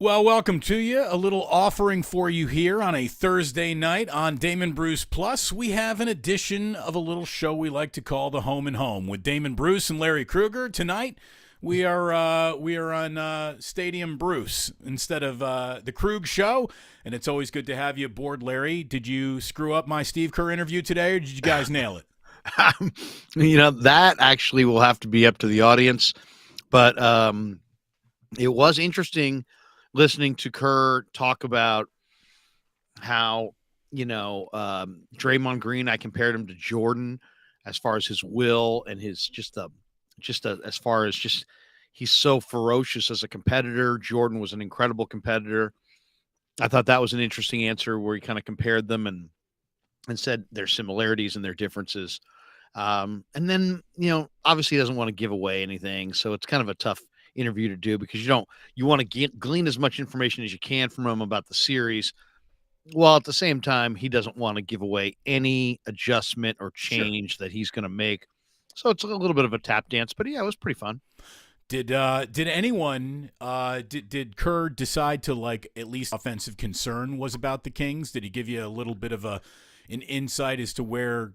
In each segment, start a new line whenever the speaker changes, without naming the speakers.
Well, welcome to you. A little offering for you here on a Thursday night on Damon Bruce Plus. We have an edition of a little show we like to call the Home and Home with Damon Bruce and Larry Kruger. Tonight, we are on Stadium Bruce instead of the Krug Show, and it's always good to have you aboard, Larry. Did you screw up my Steve Kerr interview today, or did you guys nail it?
That actually will have to be up to the audience, but it was interesting listening to Kerr talk about how, Draymond Green, I compared him to Jordan as far as his will and his as far as just he's so ferocious as a competitor. Jordan was an incredible competitor. I thought that was an interesting answer where he kind of compared them and said their similarities and their differences. And then, obviously he doesn't want to give away anything. So it's kind of a tough interview to do because you want to glean as much information as you can from him about the series, while at the same time he doesn't want to give away any adjustment or change that he's going to make. So it's a little bit of a tap dance, but yeah, it was pretty fun.
Did anyone did Kerr decide to at least offensive concern was about the Kings? Did he give you a little bit of an insight as to where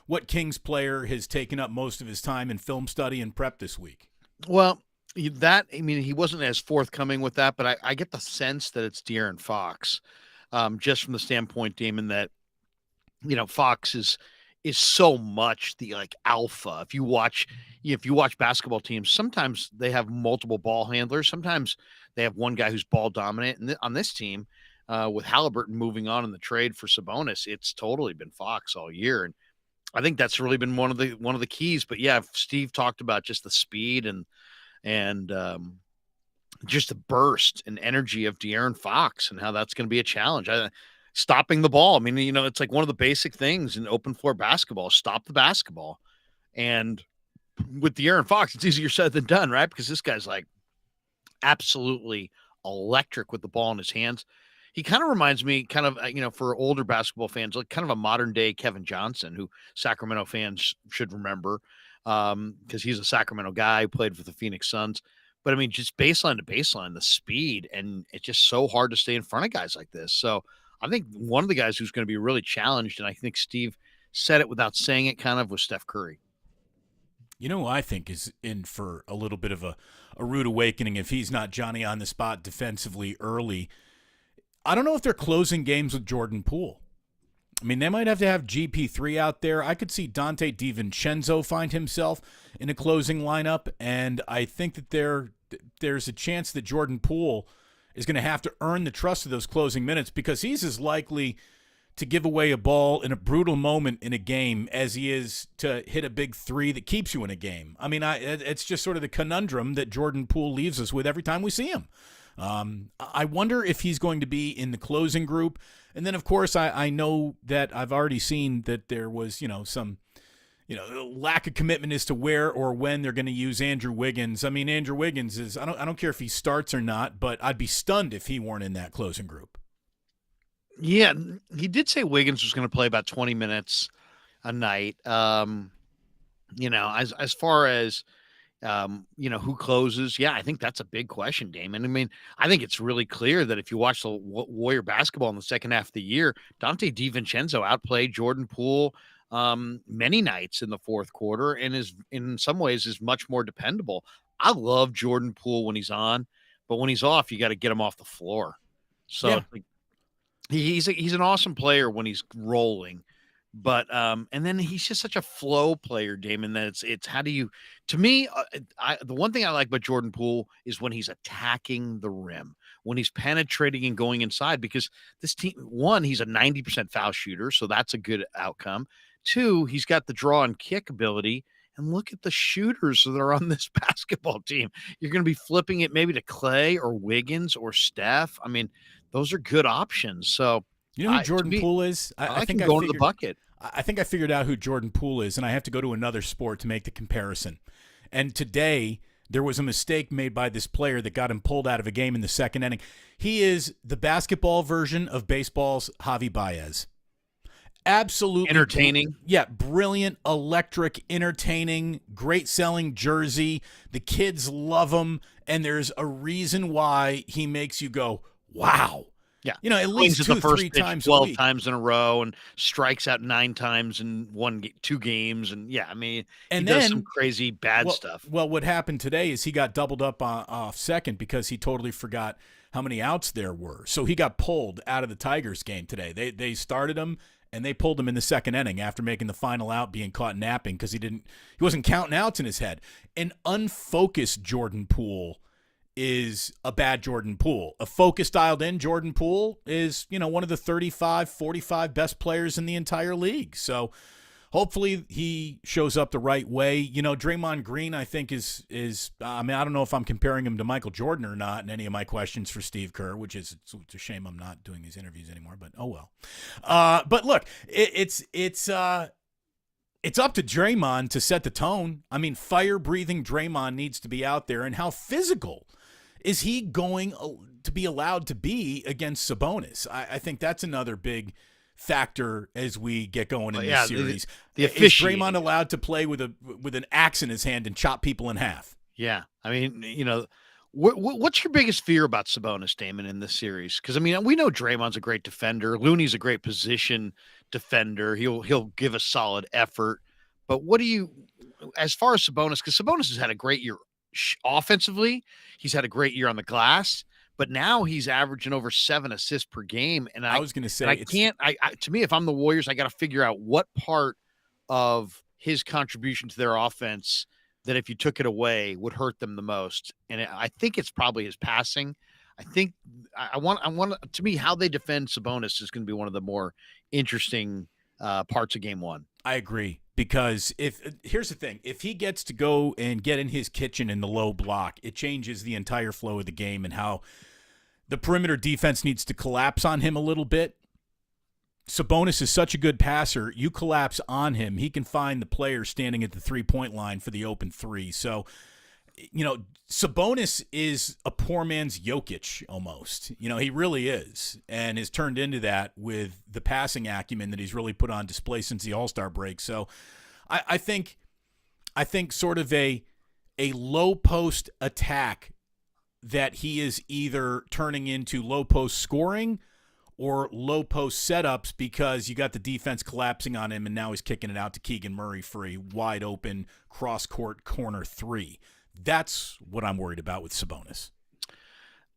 what Kings player has taken up most of his time in film study and prep this week?
Well, he wasn't as forthcoming with that, but I get the sense that it's De'Aaron Fox, just from the standpoint, Damon, that Fox is so much the alpha. If you watch basketball teams, sometimes they have multiple ball handlers. Sometimes they have one guy who's ball dominant. And on this team, with Halliburton moving on in the trade for Sabonis, it's totally been Fox all year. And I think that's really been one of the keys. But yeah, Steve talked about just the speed and just the burst and energy of De'Aaron Fox and how that's going to be a challenge. Stopping the ball. It's like one of the basic things in open floor basketball, stop the basketball. And with De'Aaron Fox, it's easier said than done, right? Because this guy's absolutely electric with the ball in his hands. He kind of reminds me for older basketball fans, kind of a modern day Kevin Johnson, who Sacramento fans should remember. Because he's a Sacramento guy who played for the Phoenix Suns. But just baseline to baseline, the speed, and it's just so hard to stay in front of guys like this. So I think one of the guys who's going to be really challenged, and I think Steve said it without saying it was Steph Curry.
Who I think is in for a little bit of a rude awakening if he's not Johnny on the spot defensively early. I don't know if they're closing games with Jordan Poole. They might have to have GP3 out there. I could see Dante DiVincenzo find himself in a closing lineup, and I think that there's a chance that Jordan Poole is going to have to earn the trust of those closing minutes because he's as likely to give away a ball in a brutal moment in a game as he is to hit a big three that keeps you in a game. It's just sort of the conundrum that Jordan Poole leaves us with every time we see him. I wonder if he's going to be in the closing group. And then, of course, I know that I've already seen that there was, some, lack of commitment as to where or when they're going to use Andrew Wiggins. Andrew Wiggins is, I don't care if he starts or not, but I'd be stunned if he weren't in that closing group.
Yeah, he did say Wiggins was going to play about 20 minutes a night. As far as, who closes? Yeah, I think that's a big question, Damon. I think it's really clear that if you watch the Warrior basketball in the second half of the year, Dante DiVincenzo outplayed Jordan Poole many nights in the fourth quarter and is in some ways is much more dependable. I love Jordan Poole when he's on, but when he's off, you got to get him off the floor. So yeah. He's an awesome player when he's rolling. But and then he's just such a flow player, Damon, that it's how do you to me the one thing I like about Jordan Poole is when he's attacking the rim, when he's penetrating and going inside, because this team, one, he's a 90% foul shooter, so that's a good outcome. Two, he's got the draw and kick ability. And look at the shooters that are on this basketball team. You're going to be flipping it maybe to Clay or Wiggins or Steph. Those are good options. So
who Jordan Poole is?
I think going to the bucket.
I think I figured out who Jordan Poole is, and I have to go to another sport to make the comparison. And today, there was a mistake made by this player that got him pulled out of a game in the second inning. He is the basketball version of baseball's Javi Baez. Absolutely
entertaining.
Brilliant, electric, entertaining, great selling jersey. The kids love him, and there's a reason why he makes you go, wow.
Yeah,
At least
swings at the first
2-3
pitch
times
12
a week.
times in a row and strikes out 9 times in 2 games. And he does some crazy bad stuff.
Well, what happened today is he got doubled up off second because he totally forgot how many outs there were. So he got pulled out of the Tigers game today. They started him and they pulled him in the second inning after making the final out, being caught napping because he wasn't counting outs in his head. An unfocused Jordan Poole is a bad Jordan Poole. A focused, dialed in Jordan Poole is, one of the 35, 45 best players in the entire league. So hopefully he shows up the right way. Draymond Green, I think is I don't know if I'm comparing him to Michael Jordan or not in any of my questions for Steve Kerr, which is it's a shame I'm not doing these interviews anymore, but oh well. But look, it's up to Draymond to set the tone. Fire-breathing Draymond needs to be out there, and how physical is he going to be allowed to be against Sabonis? I think that's another big factor as we get going in this series. Is Draymond allowed to play with an axe in his hand and chop people in half?
Yeah. What's your biggest fear about Sabonis, Damon, in this series? Because, we know Draymond's a great defender. Looney's a great position defender. He'll give a solid effort. But what do you, as far as Sabonis, because Sabonis has had a great year offensively, he's had a great year on the glass, but now he's averaging over 7 assists per game. And I was going to say, to me, if I'm the Warriors, I got to figure out what part of his contribution to their offense that if you took it away would hurt them the most. And I think it's probably his passing. I think to me, how they defend Sabonis is going to be one of the more interesting parts of game one.
I agree. Because here's the thing, if he gets to go and get in his kitchen in the low block, it changes the entire flow of the game and how the perimeter defense needs to collapse on him a little bit. Sabonis is such a good passer. You collapse on him, he can find the player standing at the 3-point line for the open three. So, Sabonis is a poor man's Jokic almost. He really is, and has turned into that with the passing acumen that he's really put on display since the All-Star break. So I think sort of a low post attack that he is either turning into low post scoring or low post setups because you got the defense collapsing on him and now he's kicking it out to Keegan Murray for a wide open cross court corner 3. That's what I'm worried about with Sabonis.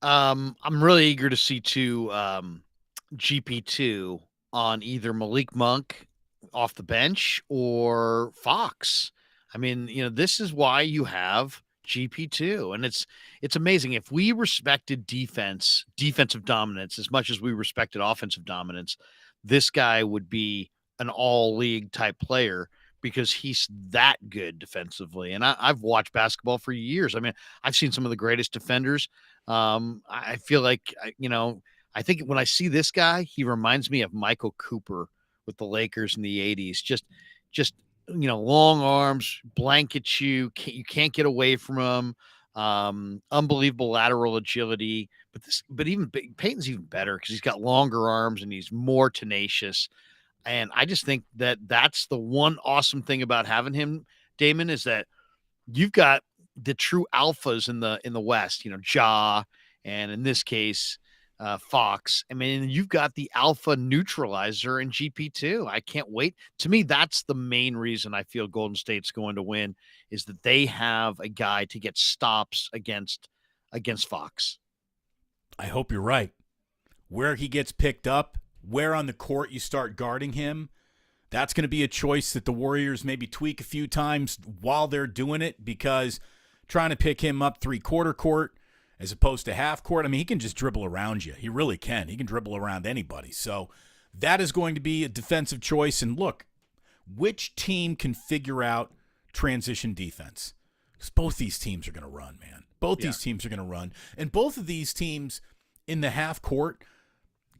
I'm really eager to see GP2 on either Malik Monk off the bench or Fox. This is why you have GP2, and it's amazing. If we respected defensive dominance as much as we respected offensive dominance, this guy would be an all-league type player, because he's that good defensively. And I've watched basketball for years. I've seen some of the greatest defenders. I feel like, I think when I see this guy, he reminds me of Michael Cooper with the Lakers in the 80s. Just long arms, blanket you can't get away from him. Unbelievable lateral agility. But even Peyton's even better because he's got longer arms and he's more tenacious. And I just think that that's the one awesome thing about having him, Damon, is that you've got the true alphas in the West, Ja, and in this case, Fox. You've got the alpha neutralizer in GP2. I can't wait. To me, that's the main reason I feel Golden State's going to win, is that they have a guy to get stops against Fox.
I hope you're right. Where he gets picked up, where on the court you start guarding him, that's going to be a choice that the Warriors maybe tweak a few times while they're doing it, because trying to pick him up 3/4 court as opposed to half court, he can just dribble around you. He really can. He can dribble around anybody. So that is going to be a defensive choice. And look, which team can figure out transition defense? Because both these teams are going to run, man. These teams are going to run. And both of these teams in the half court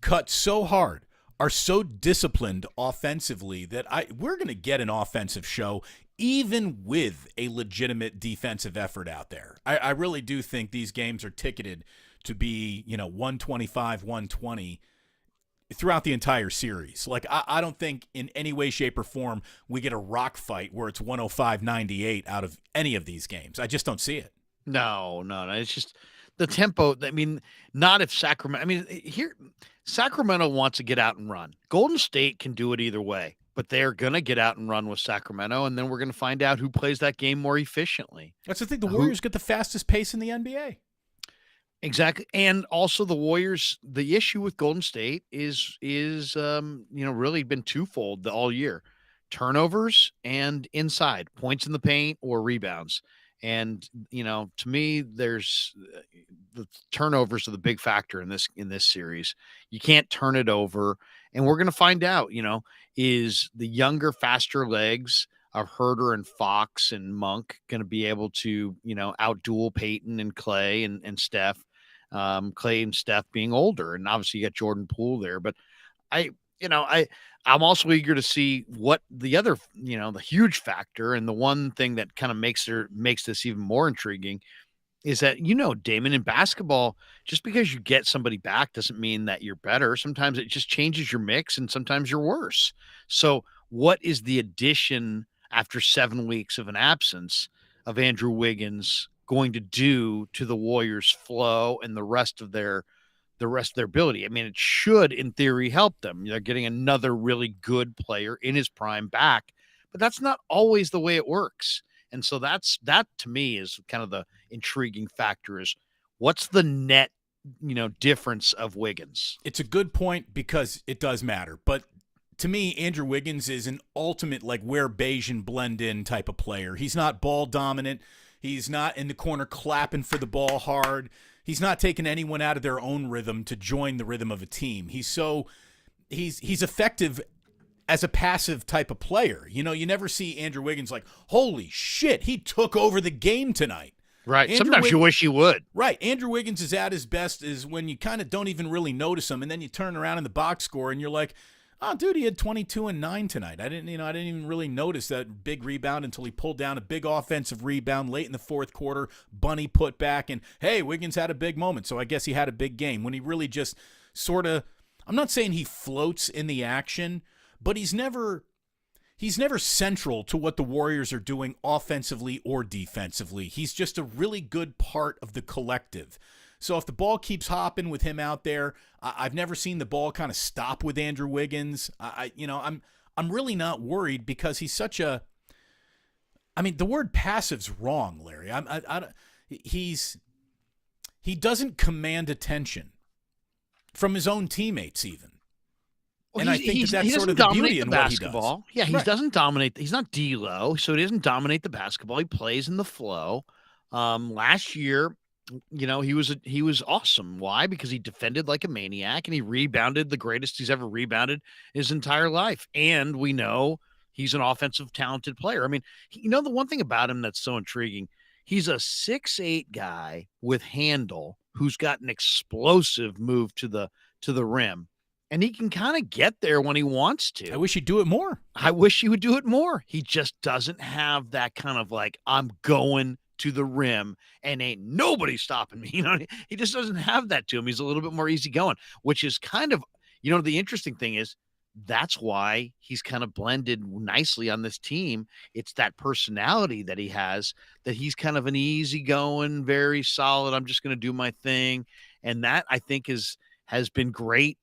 cut so hard, are so disciplined offensively that we're going to get an offensive show even with a legitimate defensive effort out there. I really do think these games are ticketed to be, 125, 120 throughout the entire series. Like, I don't think in any way, shape, or form we get a rock fight where it's 105-98 out of any of these games. I just don't see it.
No. It's just the tempo. I mean, not if Sacramento. I mean, here Sacramento wants to get out and run. Golden State can do it either way, but they're going to get out and run with Sacramento, and then we're going to find out who plays that game more efficiently.
That's the thing. The Warriors get the fastest pace in the NBA.
Exactly. And also the Warriors, the issue with Golden State is really been twofold all year. Turnovers and inside, points in the paint or rebounds. And, to me, there's the turnovers are the big factor in this series. You can't turn it over. And we're going to find out, is the younger, faster legs of Herter and Fox and Monk going to be able to, outduel Peyton and Clay and Steph, Clay and Steph being older. And obviously you got Jordan Poole there, but I'm also eager to see what the other, the huge factor and the one thing that kind of makes this even more intriguing is that, Damon, in basketball, just because you get somebody back doesn't mean that you're better. Sometimes it just changes your mix and sometimes you're worse. So what is the addition after 7 weeks of an absence of Andrew Wiggins going to do to the Warriors' flow and the rest of their ability? I mean, it should, in theory, help them. They're getting another really good player in his prime back, but that's not always the way it works. And so that to me is kind of the intriguing factor is what's the net, difference of Wiggins?
It's a good point because it does matter. But to me, Andrew Wiggins is an ultimate, like, where Bayesian blend in type of player. He's not ball dominant. He's not in the corner clapping for the ball hard. He's not taking anyone out of their own rhythm to join the rhythm of a team. He's effective as a passive type of player. You never see Andrew Wiggins like, holy shit, he took over the game tonight.
Right. Sometimes you wish he would.
Right. Andrew Wiggins is at his best is when you kind of don't even really notice him, and then you turn around in the box score and you're like, oh, dude, he had 22 and 9 tonight. I didn't even really notice that big rebound until he pulled down a big offensive rebound late in the fourth quarter. Bunny put back, and hey, Wiggins had a big moment, so I guess he had a big game. When he really just sort of, I'm not saying he floats in the action, but he's never central to what the Warriors are doing offensively or defensively. He's just a really good part of the collective. So if the ball keeps hopping with him out there, I've never seen the ball kind of stop with Andrew Wiggins. I'm really not worried because he's such a. I mean, the word passive's wrong, Larry. He doesn't command attention from his own teammates even.
Well,
and I think that's sort of the beauty in what he does.
Yeah, he doesn't dominate. He's not D'Lo, so he doesn't dominate the basketball. He plays in the flow. Last year, he was awesome. Why? Because he defended like a maniac and he rebounded the greatest he's ever rebounded his entire life. And we know he's an offensive talented player. I mean, the one thing about him that's so intriguing, he's a 6'8" guy with handle who's got an explosive move to the rim. And he can kind of get there when he wants to.
I wish he'd do it more.
I wish he would do it more. He just doesn't have that kind of like, I'm going to the rim and ain't nobody stopping me. He just doesn't have that to him. He's a little bit more easygoing, which is kind of, the interesting thing is that's why he's kind of blended nicely on this team. It's that personality that he has, that he's kind of an easygoing, very solid. I'm just going to do my thing. And that I think has been great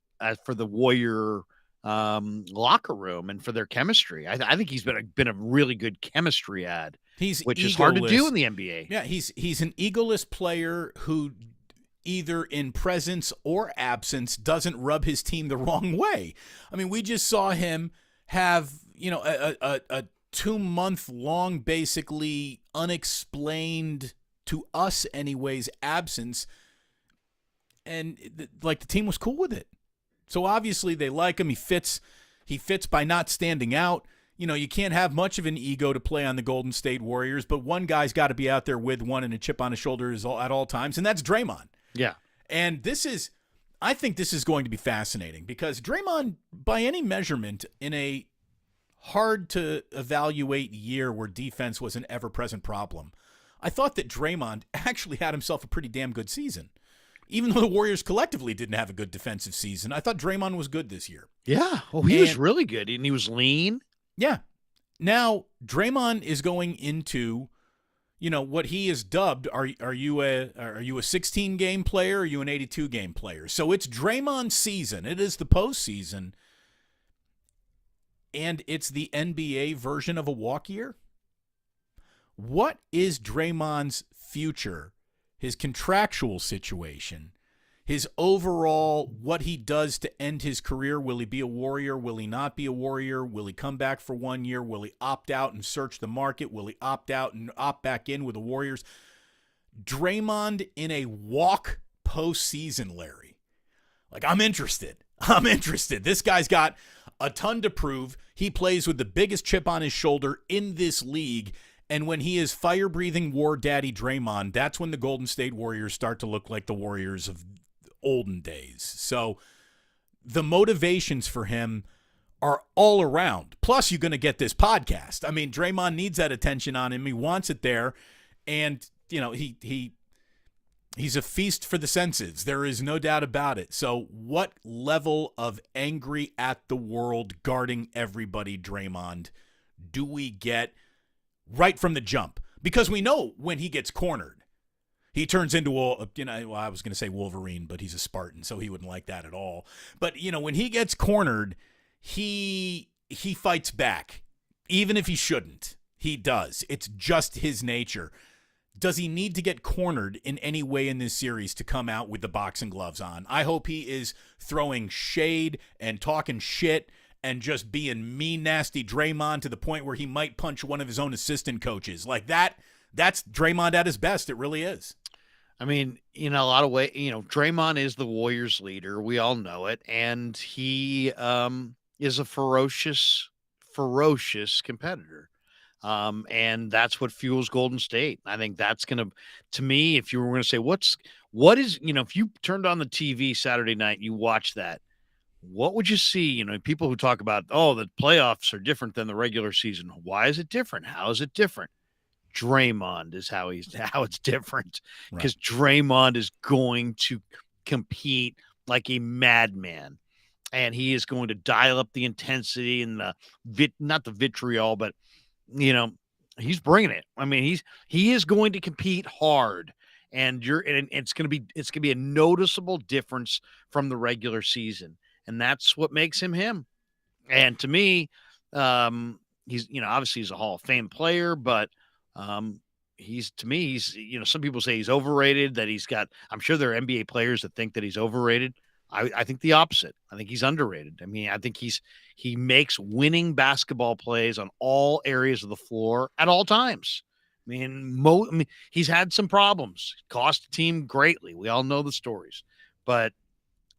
for the Warrior locker room and for their chemistry. I think he's been a really good chemistry ad. Which is hard to do in the NBA.
Yeah, he's an egoless player who either in presence or absence doesn't rub his team the wrong way. I mean, we just saw him have, a 2-month long, basically unexplained to us anyways, absence. And the team was cool with it. So obviously they like him. He fits by not standing out. You can't have much of an ego to play on the Golden State Warriors, but one guy's got to be out there with one and a chip on his shoulder at all times, and that's Draymond.
Yeah.
And I think this is going to be fascinating because Draymond, by any measurement, in a hard-to-evaluate year where defense was an ever-present problem, I thought that Draymond actually had himself a pretty damn good season. even though the Warriors collectively didn't have a good defensive season, I thought Draymond was good this year.
Yeah. Oh, he was really good, and he was lean.
Yeah. Now, Draymond is going into, what he is dubbed, are you a 16-game player or are you an 82-game player? So it's Draymond season. It is the postseason, and it's the NBA version of a walk year. What is Draymond's future, his contractual situation, his overall, what he does to end his career? Will he be a Warrior? Will he not be a Warrior? Will he come back for 1 year? Will he opt out and search the market? Will he opt out and opt back in with the Warriors? Draymond in a walk postseason, Larry. I'm interested. This guy's got a ton to prove. He plays with the biggest chip on his shoulder in this league. And when he is fire-breathing war daddy Draymond, that's when the Golden State Warriors start to look like the Warriors of olden days. So the motivations for him are all around. Plus, you're going to get this podcast. I mean, Draymond needs that attention on him. He wants it there. And, he's a feast for the senses. There is no doubt about it. So what level of angry at the world, guarding everybody Draymond do we get right from the jump? Because we know when he gets cornered, he turns into I was going to say Wolverine, but he's a Spartan, so he wouldn't like that at all. But, when he gets cornered, he fights back. Even if he shouldn't, he does. It's just his nature. Does he need to get cornered in any way in this series to come out with the boxing gloves on? I hope he is throwing shade and talking shit and just being mean, nasty Draymond to the point where he might punch one of his own assistant coaches. Like that's Draymond at his best. It really is.
I mean, in a lot of ways, Draymond is the Warriors leader. We all know it. And he is a ferocious competitor. And that's what fuels Golden State. I think that's going to me, if you were going to say, what is, if you turned on the TV Saturday night, you watch that, what would you see? People who talk about, the playoffs are different than the regular season. Why is it different? How is it different? Draymond is how it's different, because Draymond is going to compete like a madman, and he is going to dial up the intensity and not the vitriol, but he's bringing it. I mean, he is going to compete hard, and it's going to be a noticeable difference from the regular season, and that's what makes him him. And to me, he's obviously he's a Hall of Fame player, but he's some people say he's overrated, that I'm sure there are NBA players that think that he's overrated. I think the opposite. I think he's underrated. I mean, I think he makes winning basketball plays on all areas of the floor at all times. I mean, he's had some problems, cost the team greatly. We all know the stories, but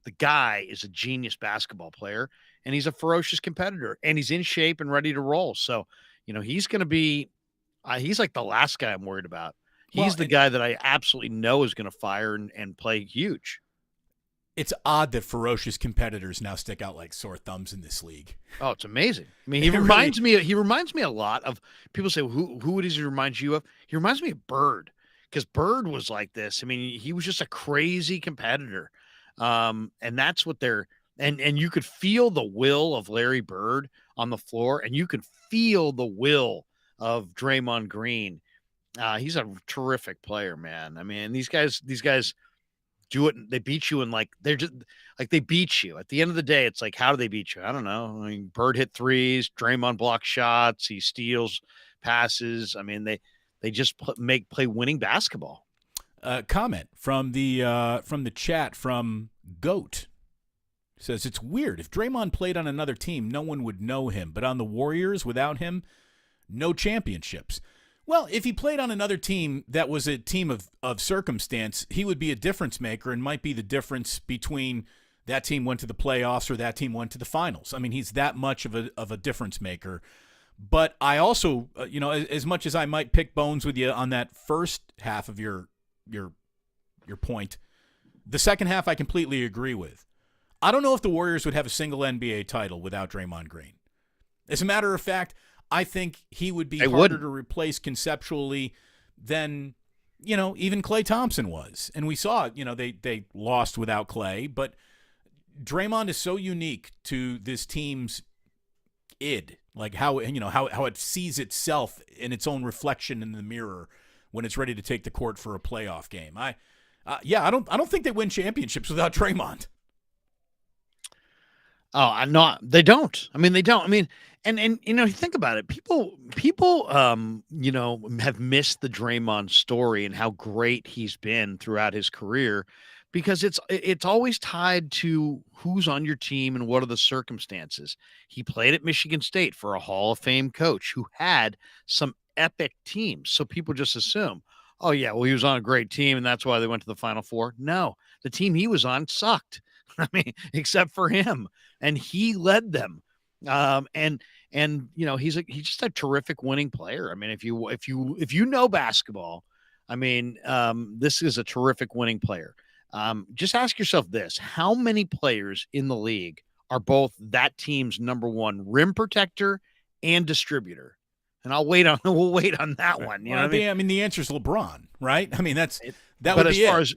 the guy is a genius basketball player, and he's a ferocious competitor, and he's in shape and ready to roll. So, he's going to be, he's like the last guy I'm worried about. He's the guy that I absolutely know is going to fire and play huge.
It's odd that ferocious competitors now stick out like sore thumbs in this league.
Oh, it's amazing. I mean, he reminds me a lot of people say, who does he remind you of? He reminds me of Bird, because Bird was like this. I mean, he was just a crazy competitor. And that's what and you could feel the will of Larry Bird on the floor, and you could feel the will of Draymond Green. He's a terrific player, man. I mean, these guys do it. They beat you, and they're just like, they beat you. At the end of the day, it's like, how do they beat you? I don't know. I mean, Bird hit threes, Draymond blocks shots, he steals passes. I mean, they just play winning basketball.
Comment from the chat from Goat. Says, it's weird. If Draymond played on another team, no one would know him. But on the Warriors, without him, no championships. Well, if he played on another team that was a team of circumstance, he would be a difference maker and might be the difference between that team went to the playoffs or that team went to the finals. I mean, he's that much of a difference maker. But I also, as much as I might pick bones with you on that first half of your point, the second half I completely agree with. I don't know if the Warriors would have a single NBA title without Draymond Green. As a matter of fact, I think he would be harder to replace conceptually than even Klay Thompson was. And we saw, they lost without Klay, but Draymond is so unique to this team's id, like how it sees itself in its own reflection in the mirror when it's ready to take the court for a playoff game. I don't think they win championships without Draymond.
Oh, I'm not. They don't. I mean, they don't. I mean, and think about it. People, have missed the Draymond story and how great he's been throughout his career, because it's always tied to who's on your team and what are the circumstances. He played at Michigan State for a Hall of Fame coach who had some epic teams, so people just assume, oh yeah, well, he was on a great team and that's why they went to the Final Four. No, the team he was on sucked. I mean, except for him, and he led them. He's just a terrific winning player. I mean, if you know basketball, I mean, this is a terrific winning player. Just ask yourself this: how many players in the league are both that team's number one rim protector and distributor? And we'll wait on that one. You know what I mean?
The answer is LeBron, right? I mean, that would be
it. But as far as,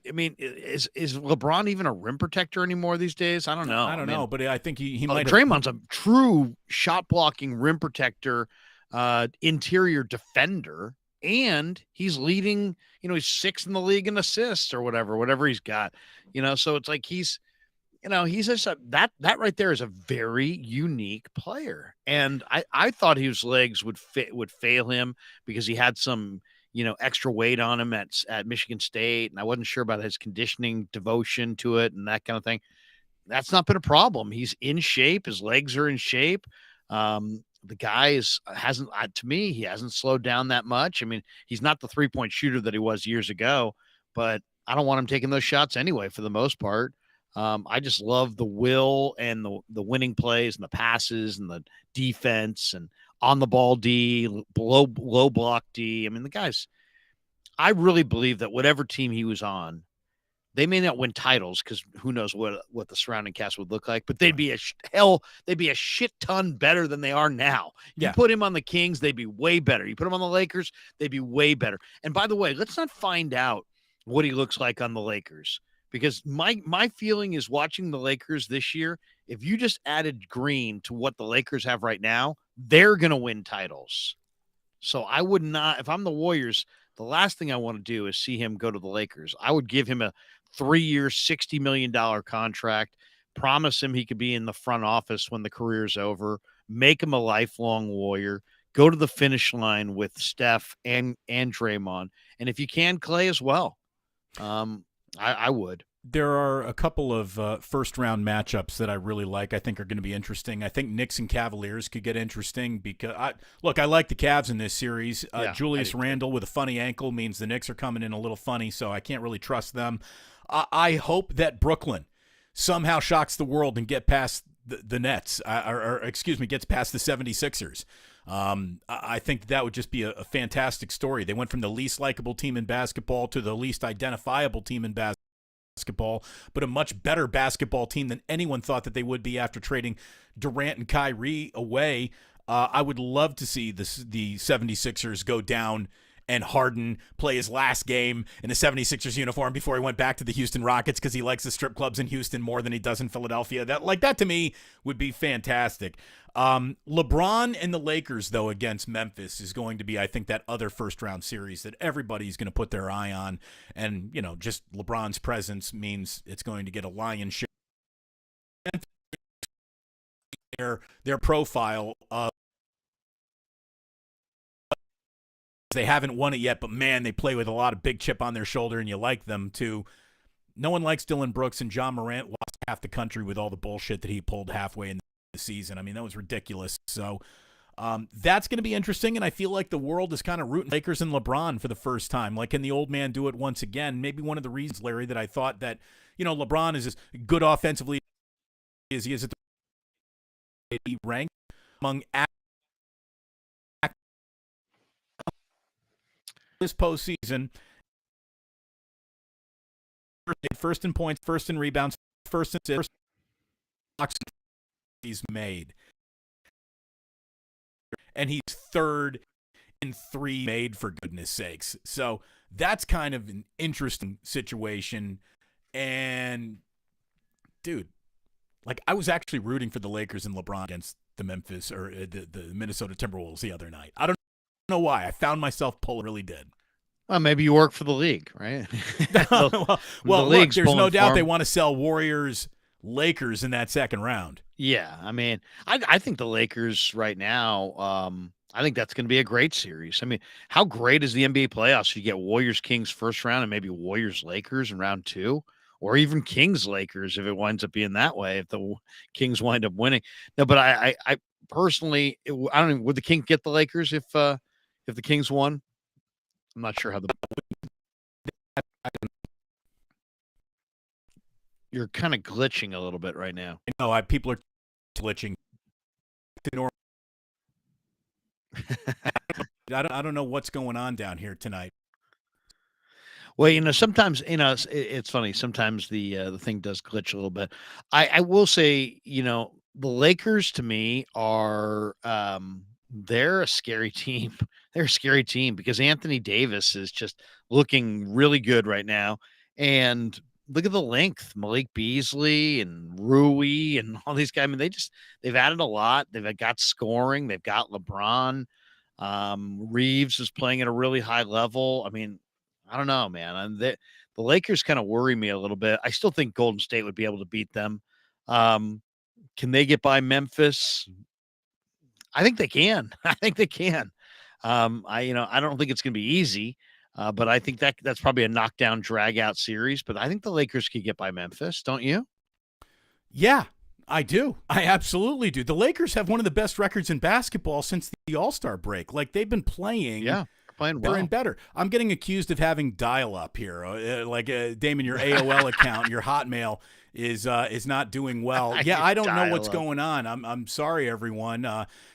is LeBron even a rim protector anymore these days? I don't know.
I don't know, but I think he might.
Draymond's a true shot blocking rim protector, interior defender, and he's leading. He's sixth in the league in assists or whatever he's got. So it's like he's just that right there is a very unique player. And I thought his legs would fail him because he had some, extra weight on him at Michigan State. And I wasn't sure about his conditioning devotion to it and that kind of thing. That's not been a problem. He's in shape. His legs are in shape. The guy to me, he hasn't slowed down that much. I mean, he's not the 3-point shooter that he was years ago, but I don't want him taking those shots anyway, for the most part. I just love the will and the winning plays and the passes and the defense and on the ball D, low block D. I mean, I really believe that whatever team he was on, they may not win titles because who knows what the surrounding cast would look like, but they'd be a shit ton better than they are now. You put him on the Kings, they'd be way better. You put him on the Lakers, they'd be way better. And by the way, let's not find out what he looks like on the Lakers. Because my feeling is, watching the Lakers this year, if you just added Green to what the Lakers have right now, they're going to win titles. So I would not, if I'm the Warriors, the last thing I want to do is see him go to the Lakers. I would give him a 3-year, $60 million contract, promise him he could be in the front office when the career's over, make him a lifelong Warrior, go to the finish line with Steph and Draymond. And if you can, Klay as well. I would.
There are a couple of first-round matchups that I really like. I think are going to be interesting. I think Knicks and Cavaliers could get interesting because I like the Cavs in this series. Julius Randle with a funny ankle means the Knicks are coming in a little funny, so I can't really trust them. I hope that Brooklyn somehow shocks the world and get past the Nets, gets past the 76ers. I think that would just be a fantastic story. They went from the least likable team in basketball to the least identifiable team in basketball, but a much better basketball team than anyone thought that they would be after trading Durant and Kyrie away. I would love to see the 76ers go down and Harden play his last game in a 76ers uniform before he went back to the Houston Rockets because he likes the strip clubs in Houston more than he does in Philadelphia. That to me would be fantastic. LeBron and the Lakers, though, against Memphis is going to be, I think, that other first-round series that everybody's going to put their eye on. And, just LeBron's presence means it's going to get a lion's share. Their profile of they haven't won it yet, but man, they play with a lot of big chip on their shoulder, and you like them too. No one likes Dylan Brooks, and John Morant lost half the country with all the bullshit that he pulled halfway in the season. I mean, that was ridiculous. So that's going to be interesting, and I feel like the world is kind of rooting Lakers and LeBron for the first time. Like, can the old man do it once again? Maybe one of the reasons, Larry, that I thought that, LeBron is as good offensively as he is at the rank among this postseason, first in points, first in rebounds, first in assists, he's made. And he's third in 3 made, for goodness sakes. So That's kind of an interesting situation. And, dude, like, I was actually rooting for the Lakers and LeBron against the Memphis or the Minnesota Timberwolves the other night. I don't know why. I found myself pulling, really did.
Well, maybe you work for the league, right?
well, look, there's no doubt they want to sell Warriors Lakers in that second round.
Yeah, I mean, I think the Lakers right now, I think that's going to be a great series. I mean, how great is the NBA playoffs? You get Warriors Kings first round and maybe Warriors Lakers in round 2, or even Kings Lakers if it winds up being that way. If the Kings wind up winning, no. But I personally, I don't even, would the Kings get the Lakers if the Kings won? I'm not sure how the. You're kind of glitching a little bit right now.
No, people are glitching. I don't know what's going on down here tonight.
Well, sometimes, it's funny. Sometimes the thing does glitch a little bit. I will say, the Lakers to me are, they're a scary team. They're a scary team because Anthony Davis is just looking really good right now. And look at the length, Malik Beasley and Rui and all these guys. I mean, they've added a lot. They've got scoring. They've got LeBron. Reeves is playing at a really high level. I mean, I don't know, man. The Lakers kind of worry me a little bit. I still think Golden State would be able to beat them. Can they get by Memphis? I think they can. I think they can. I don't think it's going to be easy, but I think that's probably a knockdown, drag out series. But I think the Lakers could get by Memphis, don't you?
Yeah, I do. I absolutely do. The Lakers have one of the best records in basketball since the All-Star break. Like, they've been playing.
Yeah. Playing well.
Better and better. I'm getting accused of having dial-up here. Damon, your AOL account, your Hotmail is not doing well. Yeah, I don't know what's going on. I'm sorry, everyone.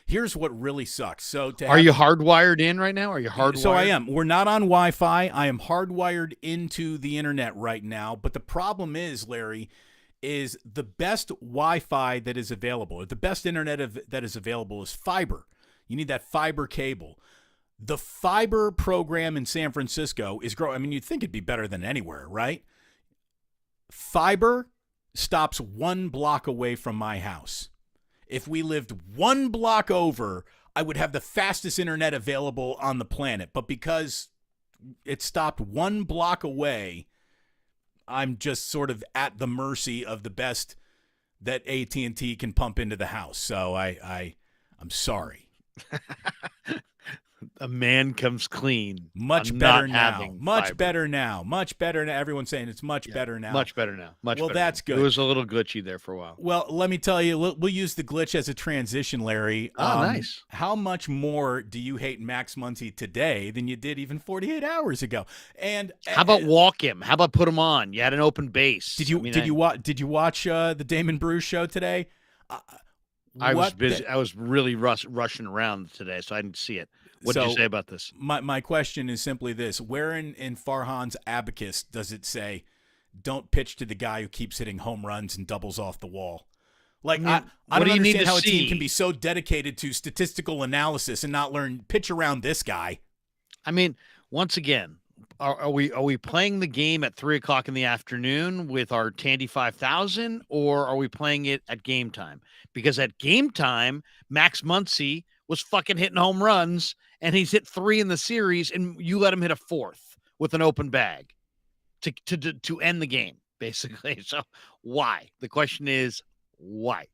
Here's what really sucks. So,
are you hardwired in right now? Are you hardwired?
So I am. We're not on Wi-Fi. I am hardwired into the internet right now. But the problem is, Larry, is the best Wi-Fi that is available, or the best internet that is available, is fiber. You need that fiber cable. The fiber program in San Francisco is growing. I mean, you'd think it'd be better than anywhere, right? Fiber stops 1 block away from my house. If we lived 1 block over, I would have the fastest internet available on the planet. But because it stopped 1 block away, I'm just sort of at the mercy of the best that AT&T can pump into the house. So I'm sorry.
A man comes clean.
Much better now. Much better now. Much better now. Everyone's saying it's much better now.
Much better now.
Well, that's good.
It was a little glitchy there for a while.
Well, let me tell you, we'll use the glitch as a transition, Larry.
Oh, nice.
How much more do you hate Max Muncy today than you did even 48 hours ago? And
how about walk him? How about put him on? You had an open base.
Did you watch the Damon Bruce show today?
I was busy. I was really rushing around today, so I didn't see it. What did you say about this?
My question is simply this. Where in Farhan's abacus does it say, don't pitch to the guy who keeps hitting home runs and doubles off the wall? Like, I don't understand how a team can be so dedicated to statistical analysis and not pitch around this guy.
I mean, once again, are we playing the game at 3:00 in the afternoon with our Tandy 5000, or are we playing it at game time? Because at game time, Max Muncy was fucking hitting home runs, and he's hit 3 in the series, and you let him hit a 4th with an open bag to end the game, basically. So why? The question is why?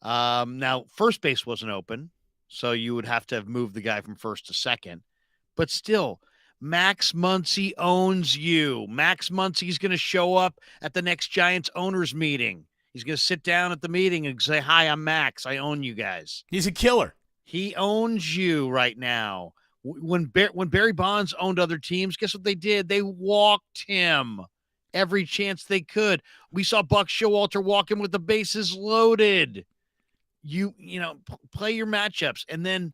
Now, first base wasn't open, so you would have to have moved the guy from first to second. But still, Max Muncy owns you. Max Muncy's going to show up at the next Giants owners meeting. He's going to sit down at the meeting and say, hi, I'm Max. I own you guys.
He's a killer.
He owns you right now. When Barry Bonds owned other teams, guess what they did? They walked him every chance they could. We saw Buck Showalter walk him with the bases loaded. Play your matchups. And then,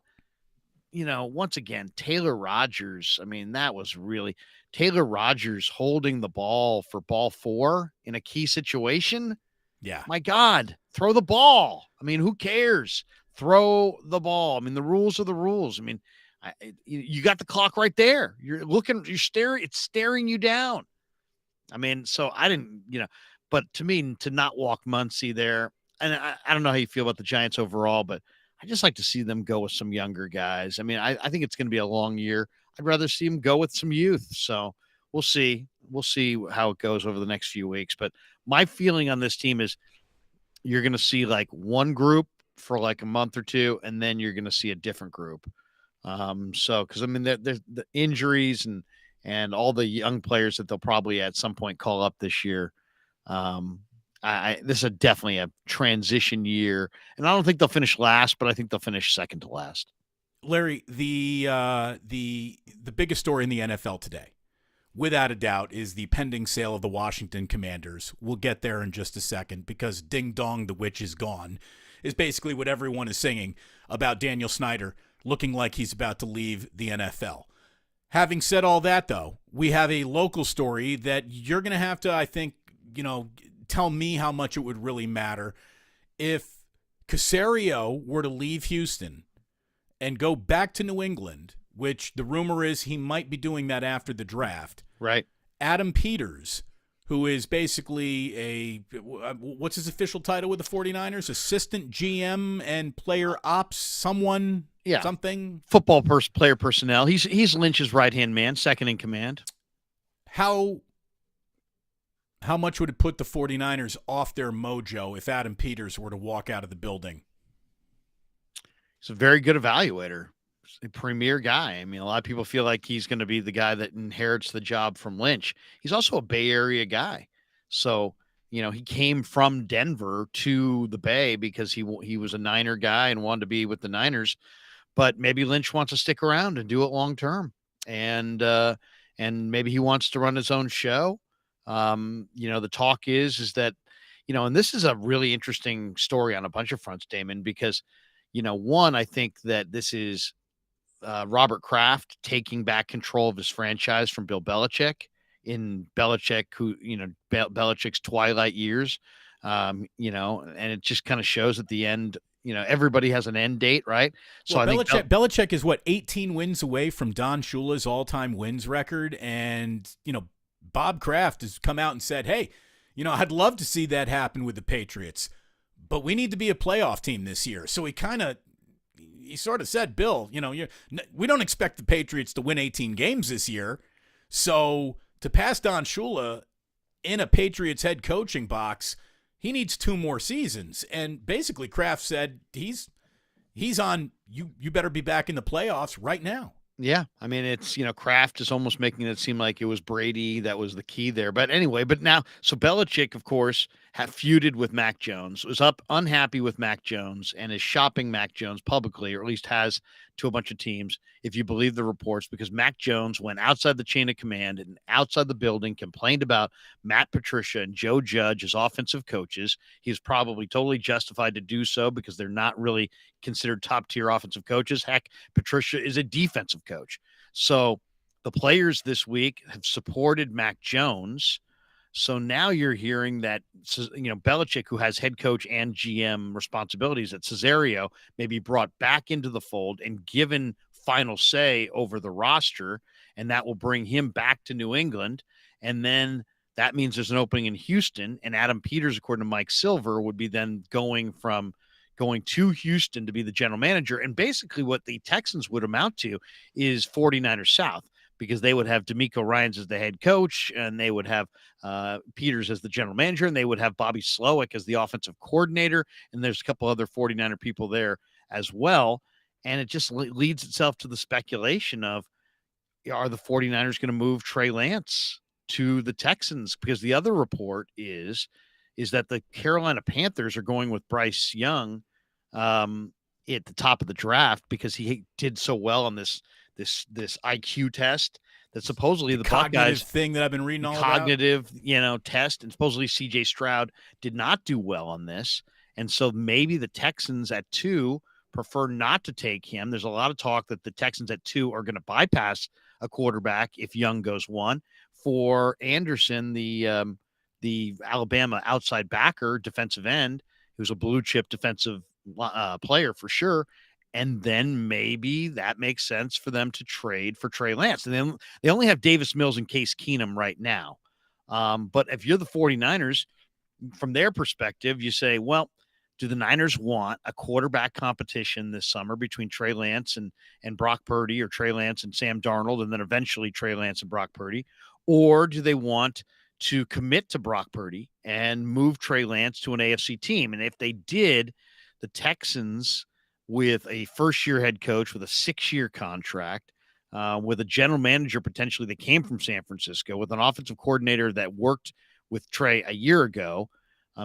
once again, Taylor Rodgers. I mean, that was really Taylor Rodgers holding the ball for ball 4 in a key situation.
Yeah.
My God, throw the ball. I mean, who cares? Throw the ball. I mean, the rules are the rules. I mean, You got the clock right there. It's staring you down. I mean, so I didn't, but to me, to not walk Muncy there, and I don't know how you feel about the Giants overall, but I just like to see them go with some younger guys. I mean, I think it's going to be a long year. I'd rather see them go with some youth. So we'll see. We'll see how it goes over the next few weeks. But my feeling on this team is you're going to see like one group for like a month or two, and then you're going to see a different group. Because I mean, there's the injuries and all the young players that they'll probably at some point call up this year. This is definitely a transition year, and I don't think they'll finish last, but I think they'll finish second to last.
Larry, the biggest story in the NFL today, without a doubt, is the pending sale of the Washington Commanders. We'll get there in just a second because Ding Dong, the witch is gone, is basically what everyone is singing about Daniel Snyder looking like he's about to leave the NFL. Having said all that, though, we have a local story that you're going to have to, I think, tell me how much it would really matter if Caserio were to leave Houston and go back to New England, which the rumor is he might be doing that after the draft.
Right.
Adam Peters, who is basically what's his official title with the 49ers? Assistant GM and player ops, something.
Football player personnel. He's Lynch's right-hand man, second in command.
How much would it put the 49ers off their mojo if Adam Peters were to walk out of the building?
He's a very good evaluator. He's a premier guy. I mean, a lot of people feel like he's going to be the guy that inherits the job from Lynch. He's also a Bay Area guy. So, he came from Denver to the Bay because he was a Niner guy and wanted to be with the Niners. But maybe Lynch wants to stick around and do it long term. And maybe he wants to run his own show. The talk is that, and this is a really interesting story on a bunch of fronts, Damon, because, one, I think that this is Robert Kraft taking back control of his franchise from Bill Belichick Belichick's twilight years, and it just kind of shows at the end, everybody has an end date, right? So
well, Belichick is 18 wins away from Don Shula's all-time wins record, and Bob Kraft has come out and said, hey, I'd love to see that happen with the Patriots, but we need to be a playoff team this year. So he sort of said, Bill, we don't expect the Patriots to win 18 games this year. So to pass Don Shula in a Patriots head coaching box, he needs 2 more seasons. And basically Kraft said he's on, you better be back in the playoffs right now.
Yeah. I mean, it's, Kraft is almost making it seem like it was Brady that was the key there. But anyway, so Belichick, of course, had feuded with Mac Jones, was unhappy with Mac Jones, and is shopping Mac Jones publicly, or at least has to a bunch of teams, if you believe the reports, because Mac Jones went outside the chain of command and outside the building, complained about Matt Patricia and Joe Judge as offensive coaches. He's probably totally justified to do so because they're not really considered top-tier offensive coaches. Heck, Patricia is a defensive coach. So the players this week have supported Mac Jones. So now you're hearing that, Belichick, who has head coach and GM responsibilities at Caserio, may be brought back into the fold and given final say over the roster, and that will bring him back to New England. And then that means there's an opening in Houston, and Adam Peters, according to Mike Silver, would be then going to Houston to be the general manager. And basically what the Texans would amount to is 49ers South, because they would have D'Amico Ryans as the head coach, and they would have Peters as the general manager, and they would have Bobby Slowick as the offensive coordinator, and there's a couple other 49er people there as well. And it just leads itself to the speculation of, are the 49ers going to move Trey Lance to the Texans? Because the other report is that the Carolina Panthers are going with Bryce Young at the top of the draft because he did so well on this IQ test that supposedly the Buckeyes
thing that I've been reading all
cognitive, test, and supposedly CJ Stroud did not do well on this. And so maybe the Texans at 2 prefer not to take him. There's a lot of talk that the Texans at 2 are going to bypass a quarterback if Young goes 1 for Anderson, the Alabama outside backer, defensive end, who's a blue chip defensive player for sure. And then maybe that makes sense for them to trade for Trey Lance. And then they only have Davis Mills and Case Keenum right now. But if you're the 49ers, from their perspective, you say, well, do the Niners want a quarterback competition this summer between Trey Lance and Brock Purdy, or Trey Lance and Sam Darnold, and then eventually Trey Lance and Brock Purdy? Or do they want to commit to Brock Purdy and move Trey Lance to an AFC team? And if they did, the Texans, with a first-year head coach with a 6-year contract, with a general manager potentially that came from San Francisco, with an offensive coordinator that worked with Trey a year ago,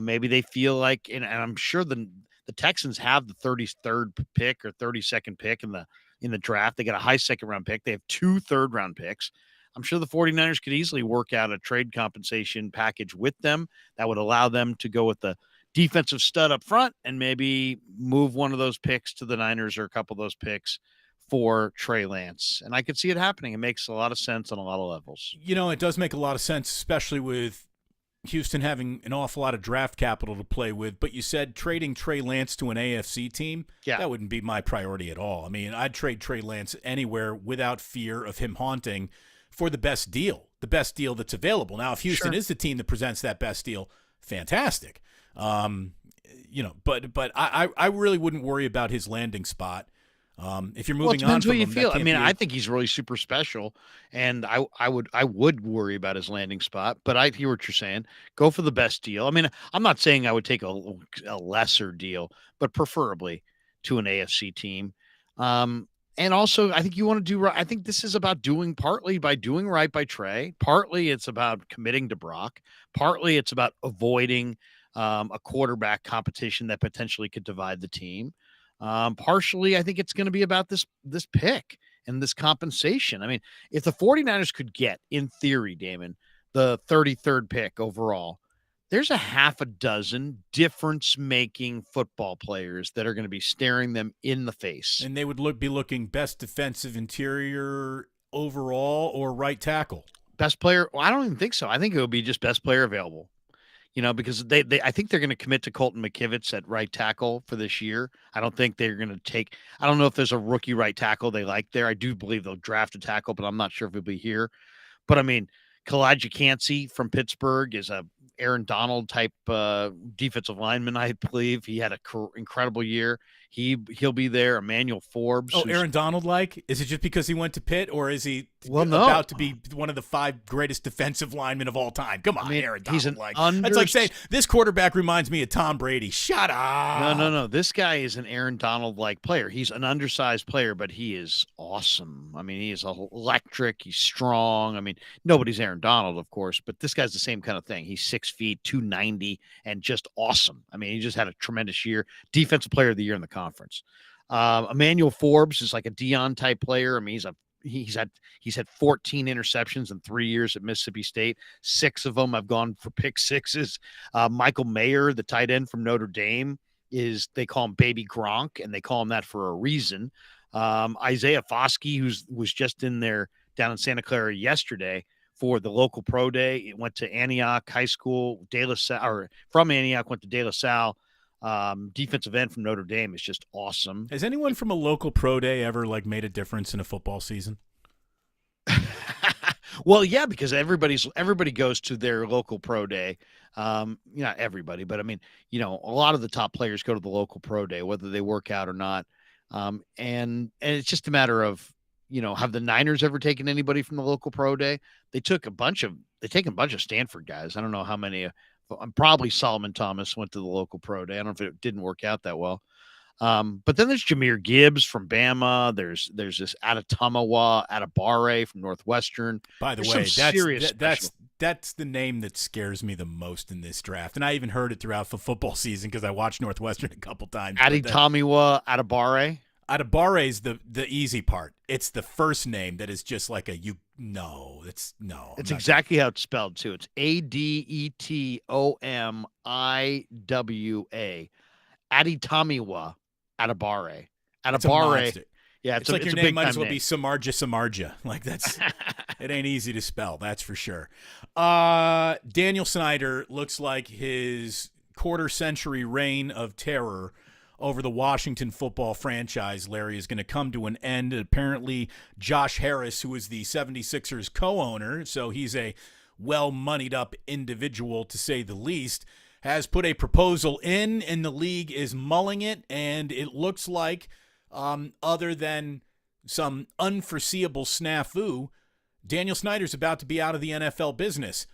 maybe they feel like, and I'm sure the Texans have the 33rd pick or 32nd pick in the draft. They got a high second-round pick. They have 2 third-round picks. I'm sure the 49ers could easily work out a trade compensation package with them that would allow them to go with the defensive stud up front and maybe move one of those picks to the Niners, or a couple of those picks for Trey Lance. And I could see it happening. It makes a lot of sense on a lot of levels.
It does make a lot of sense, especially with Houston having an awful lot of draft capital to play with. But you said trading Trey Lance to an AFC team?
Yeah.
That wouldn't be my priority at all. I mean, I'd trade Trey Lance anywhere without fear of him haunting for the best deal that's available. Now, if Houston is the team that presents that best deal, fantastic. But I really wouldn't worry about his landing spot. If you're moving on from
what you
him,
feel. I mean, I think he's really super special, and I would worry about his landing spot. But I hear what you're saying. Go for the best deal. I mean, I'm not saying I would take a lesser deal, but preferably to an AFC team. And also, I think you want to do right. I think this is about partly by doing right by Trey. Partly it's about committing to Brock. Partly it's about avoiding a quarterback competition that potentially could divide the team. Partially, I think it's going to be about this pick and this compensation. I mean, if the 49ers could get, in theory, Damon, the 33rd pick overall, there's a half a dozen difference-making football players that are going to be staring them in the face.
And they would be looking best defensive interior overall or right tackle.
Best player? Well, I don't even think so. I think it would be just best player available. Because I think they're going to commit to Colton McKivitz at right tackle for this year. I don't think they're going to take – I don't know if there's a rookie right tackle they like there. I do believe they'll draft a tackle, but I'm not sure if he'll be here. But, I mean, Kalijah Cansey from Pittsburgh is a Aaron Donald type defensive lineman, I believe. He had an incredible year. He'll be there. Emmanuel Forbes.
Oh, Aaron Donald like? Is it just because he went to Pitt, or is he
no.
about to be one of the 5 greatest defensive linemen of all time? Come on, Aaron Donald.
He's
That's like saying this quarterback reminds me of Tom Brady. Shut up.
No. This guy is an Aaron Donald-like player. He's an undersized player, but he is awesome. I mean, he is electric. He's strong. I mean, nobody's Aaron Donald, of course, but this guy's the same kind of thing. He's 6 feet, 290, and just awesome. I mean, he just had a tremendous year. Defensive player of the year in the conference. Emmanuel Forbes is like a Dion type player. I mean, he's had 14 interceptions in 3 years at Mississippi State. 6 of them have gone for pick sixes. Michael Mayer, the tight end from Notre Dame, they call him Baby Gronk, and they call him that for a reason. Isaiah Foskey, was just in there down in Santa Clara yesterday for the local pro day. It went to Antioch High School, from Antioch, went to De La Salle. Defensive end from Notre Dame is just awesome.
Has anyone from a local pro day ever made a difference in a football season?
Well, yeah, because everybody goes to their local pro day. Not everybody, but I mean, a lot of the top players go to the local pro day, whether they work out or not. And it's just a matter of, have the Niners ever taken anybody from the local pro day? They took a bunch of Stanford guys. I don't know how many. Probably Solomon Thomas went to the local pro day. I don't know if it didn't work out that well. But then there's Jahmyr Gibbs from Bama. There's this Adetomiwa Adebawore from Northwestern.
By the way, that's the name that scares me the most in this draft. And I even heard it throughout the football season because I watched Northwestern a couple times.
Adetomiwa Adebawore.
Adebawore is the easy part. It's the first name that is just like It's
exactly how it's spelled too. It's Adetomiwa. Adetomiwa Adebawore. Adebawore. Yeah,
it's like your name might as well be Samarja. Like that's it ain't easy to spell, that's for sure. Daniel Snyder looks like his quarter-century reign of terror over the Washington football franchise, Larry, is going to come to an end. Apparently, Josh Harris, who is the 76ers co-owner, so he's a well-moneyed up individual to say the least, has put a proposal in, and the league is mulling it, and it looks like, other than some unforeseeable snafu, Daniel Snyder's about to be out of the NFL business.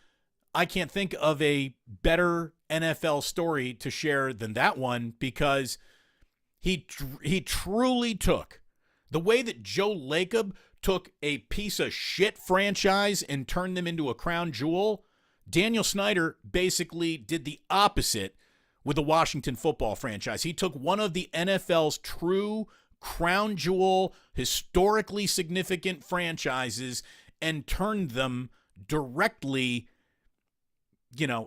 I can't think of a better NFL story to share than that one, because he truly took the way that Joe Lacob took a piece of shit franchise and turned them into a crown jewel. Daniel Snyder basically did the opposite with the Washington football franchise. He took one of the NFL's true crown jewel, historically significant franchises and turned them directly,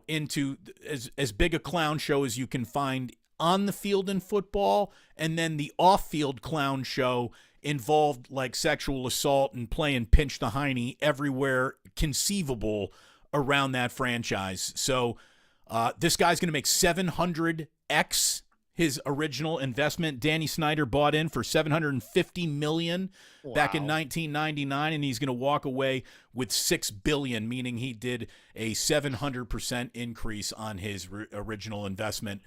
into as big a clown show as you can find on the field in football. And then the off-field clown show involved like sexual assault and playing pinch the hiney everywhere conceivable around that franchise. So this guy's going to make 700x his original investment. Danny Snyder bought in for $750 million back in 1999, and he's going to walk away with $6 billion, meaning he did a 700% increase on his original investment.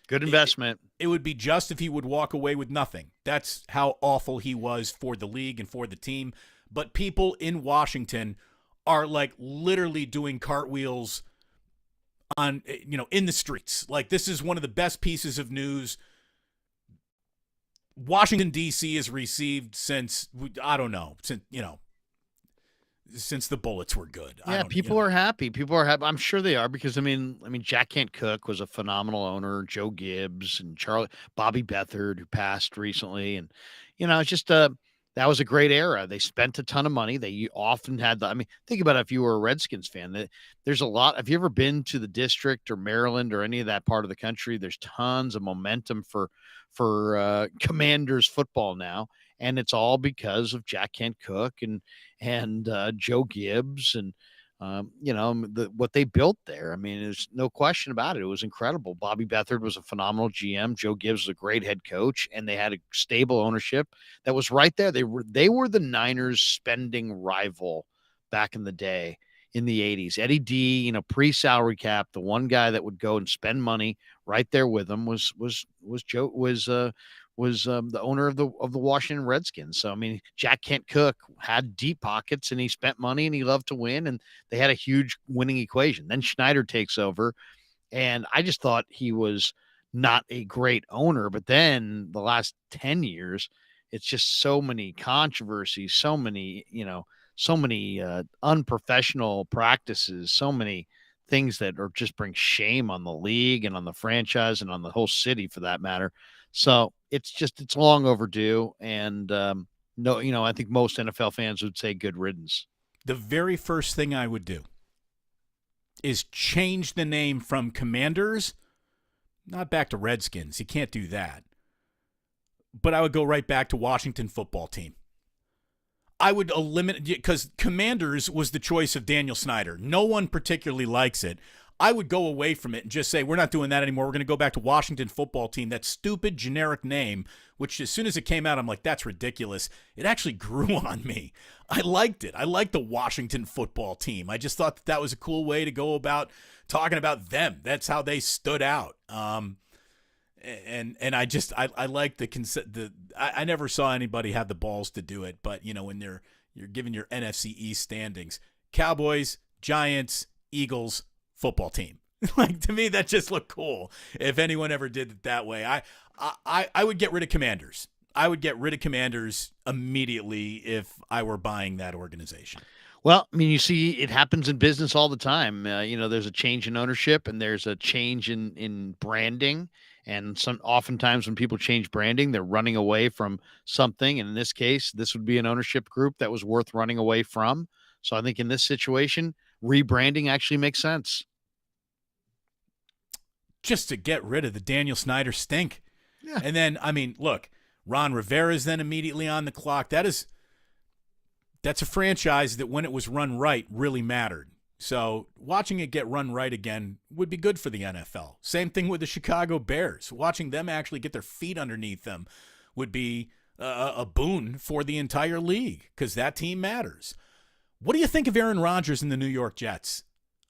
Good investment.
It would be just if he would walk away with nothing. That's how awful he was for the league and for the team. But people in Washington are like literally doing cartwheels on, in the streets. Like, this is one of the best pieces of news Washington, D.C. has received since the Bullets were good.
Yeah, people are happy. People are happy. I'm sure they are, because I mean, Jack Kent Cooke was a phenomenal owner. Joe Gibbs and Bobby Beathard, who passed recently, and it's just that was a great era. They spent a ton of money. They often had think about it, if you were a Redskins fan, there's a lot. Have you ever been to the District or Maryland or any of that part of the country? There's tons of momentum for Commanders football now. And it's all because of Jack Kent Cooke and Joe Gibbs and, what they built there. I mean, there's no question about it. It was incredible. Bobby Beathard was a phenomenal GM. Joe Gibbs was a great head coach, and they had a stable ownership that was right there. They were the Niners' spending rival back in the day in the 80s. Eddie D, pre-salary cap, the one guy that would go and spend money right there with them was the owner of the Washington Redskins. So, Jack Kent Cooke had deep pockets, and he spent money, and he loved to win, and they had a huge winning equation. Then Schneider takes over, and I just thought he was not a great owner. But then the last 10 years, it's just so many controversies, so many unprofessional practices, so many things that are just bring shame on the league and on the franchise and on the whole city for that matter. So it's long overdue. And I think most NFL fans would say good riddance.
The very first thing I would do is change the name from Commanders, not back to Redskins. You can't do that. But I would go right back to Washington football team. I would eliminate, because Commanders was the choice of Daniel Snyder. No one particularly likes it. I would go away from it and just say, we're not doing that anymore. We're going to go back to Washington football team, that stupid generic name, which as soon as it came out, I'm like, that's ridiculous. It actually grew on me. I liked it. I liked the Washington football team. I just thought that was a cool way to go about talking about them. That's how they stood out. And I like I never saw anybody have the balls to do it, but when you're giving your NFC East standings, Cowboys, Giants, Eagles, football team. Like, to me, that just looked cool. If anyone ever did it that way, I would get rid of Commanders. I would get rid of Commanders immediately if I were buying that organization.
Well, you see, it happens in business all the time. There's a change in ownership, and there's a change in branding. And oftentimes when people change branding, they're running away from something. And in this case, this would be an ownership group that was worth running away from. So I think in this situation, rebranding actually makes sense.
Just to get rid of the Daniel Snyder stink.
Yeah.
And then, look, Ron Rivera's then immediately on the clock. That's a franchise that when it was run right really mattered. So watching it get run right again would be good for the NFL. Same thing with the Chicago Bears. Watching them actually get their feet underneath them would be a boon for the entire league because that team matters. What do you think of Aaron Rodgers and the New York Jets?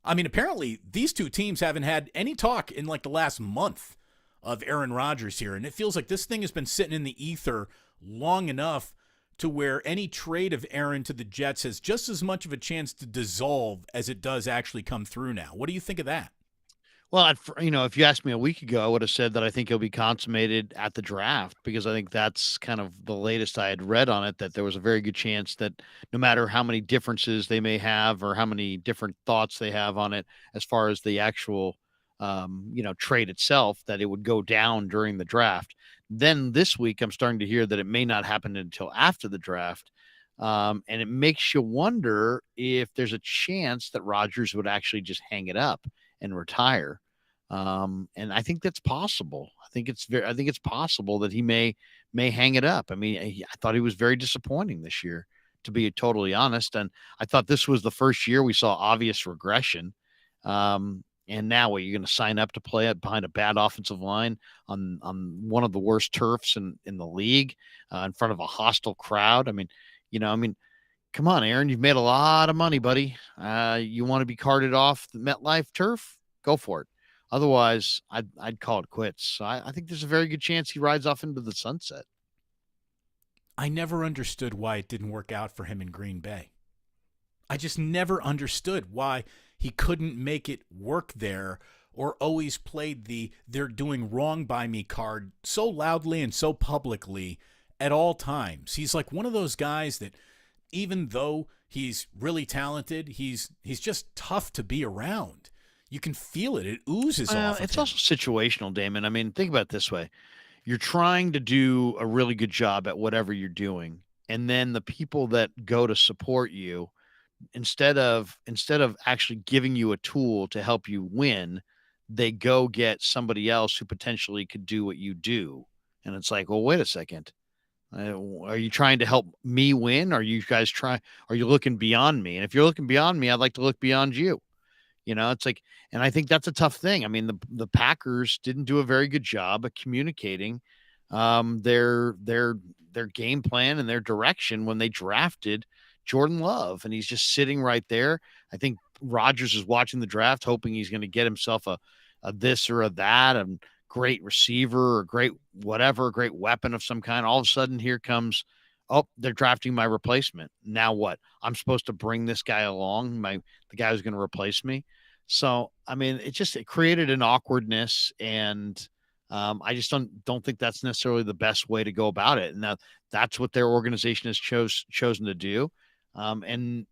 I mean, apparently these two teams haven't had any talk in like the last month of Aaron Rodgers here, and it feels like this thing has been sitting in the ether long enough to where any trade of Aaron to the Jets has just as much of a chance to dissolve as it does actually come through now. What do you think of that?
Well, if you asked me a week ago, I would have said that I think he'll be consummated at the draft because I think that's kind of the latest I had read on it, that there was a very good chance that no matter how many differences they may have or how many different thoughts they have on it, as far as the actual, trade itself, that it would go down during the draft. Then this week, I'm starting to hear that it may not happen until after the draft. And it makes you wonder if there's a chance that Rodgers would actually just hang it up and retire. And I think that's possible. I think it's possible that he may hang it up. I mean, I thought he was very disappointing this year, to be totally honest. And I thought this was the first year we saw obvious regression. And now what, you're going to sign up to play it behind a bad offensive line on one of the worst turfs in the league, in front of a hostile crowd. I mean, come on, Aaron, you've made a lot of money, buddy. You want to be carted off the MetLife turf? Go for it. Otherwise, I'd call it quits. So I think there's a very good chance he rides off into the sunset.
I never understood why it didn't work out for him in Green Bay. I just never understood why he couldn't make it work there, or always played the "they're doing wrong by me" card so loudly and so publicly at all times. He's like one of those guys that, even though he's really talented, he's just tough to be around. You can feel it. It oozes off of
It's
him.
also situational, Damon. I mean, think about it this way. You're trying to do a really good job at whatever you're doing, and then the people that go to support you, instead of actually giving you a tool to help you win, they go get somebody else who potentially could do what you do. And it's like, well, wait a second. Are you trying to help me win? Are you looking beyond me? And if you're looking beyond me, I'd like to look beyond you. It's like, and I think that's a tough thing. I mean, the Packers didn't do a very good job of communicating their game plan and their direction when they drafted Jordan Love, and he's just sitting right there. I think Rodgers is watching the draft, hoping he's going to get himself a this or a that, a great receiver or great weapon of some kind. All of a sudden, here comes, oh, they're drafting my replacement. Now what? I'm supposed to bring this guy along, the guy who's going to replace me. So, I mean, it created an awkwardness, and I just don't think that's necessarily the best way to go about it. And that's what their organization has chosen to do. And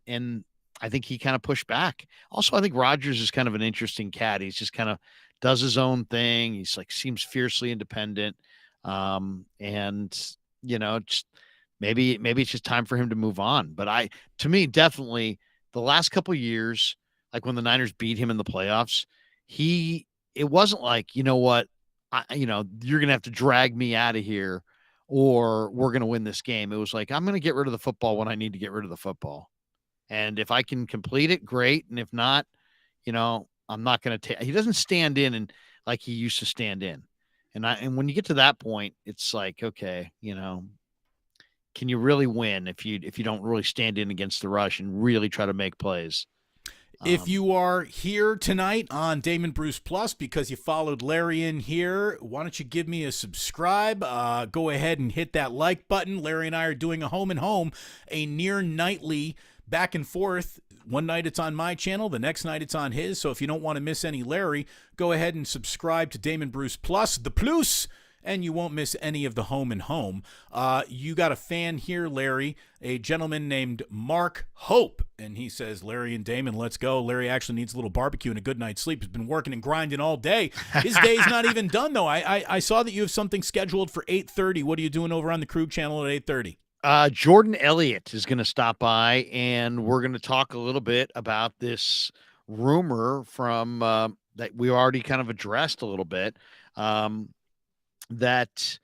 I think he kind of pushed back. Also, I think Rodgers is kind of an interesting cat. He's just kind of does his own thing. He's like, seems fiercely independent. And just maybe it's just time for him to move on. But to me, definitely the last couple of years, like when the Niners beat him in the playoffs, it wasn't like, you know what, you're going to have to drag me out of here or we're going to win this game. It was like, I'm going to get rid of the football when I need to get rid of the football. And if I can complete it, great. And if not, I'm not going to he doesn't stand in and like he used to stand in. And when you get to that point, it's like, okay, can you really win if you don't really stand in against the rush and really try to make plays?
If you are here tonight on Damon Bruce Plus because you followed Larry in here, why don't you give me a subscribe? Go ahead and hit that like button. Larry and I are doing a home and home, a near nightly back and forth. One night it's on my channel, the next night it's on his. So if you don't want to miss any Larry, go ahead and subscribe to Damon Bruce Plus, the Plus, and you won't miss any of the home and home. You got a fan here, Larry, a gentleman named Mark Hope, and he says, Larry and Damon, let's go. Larry actually needs a little barbecue and a good night's sleep. He's been working and grinding all day. His day's not even done, though. I saw that you have something scheduled for 8:30. What are you doing over on the Krug channel at 8:30?
Jordan Elliott is going to stop by, and we're going to talk a little bit about this rumor from that we already kind of addressed a little bit. There's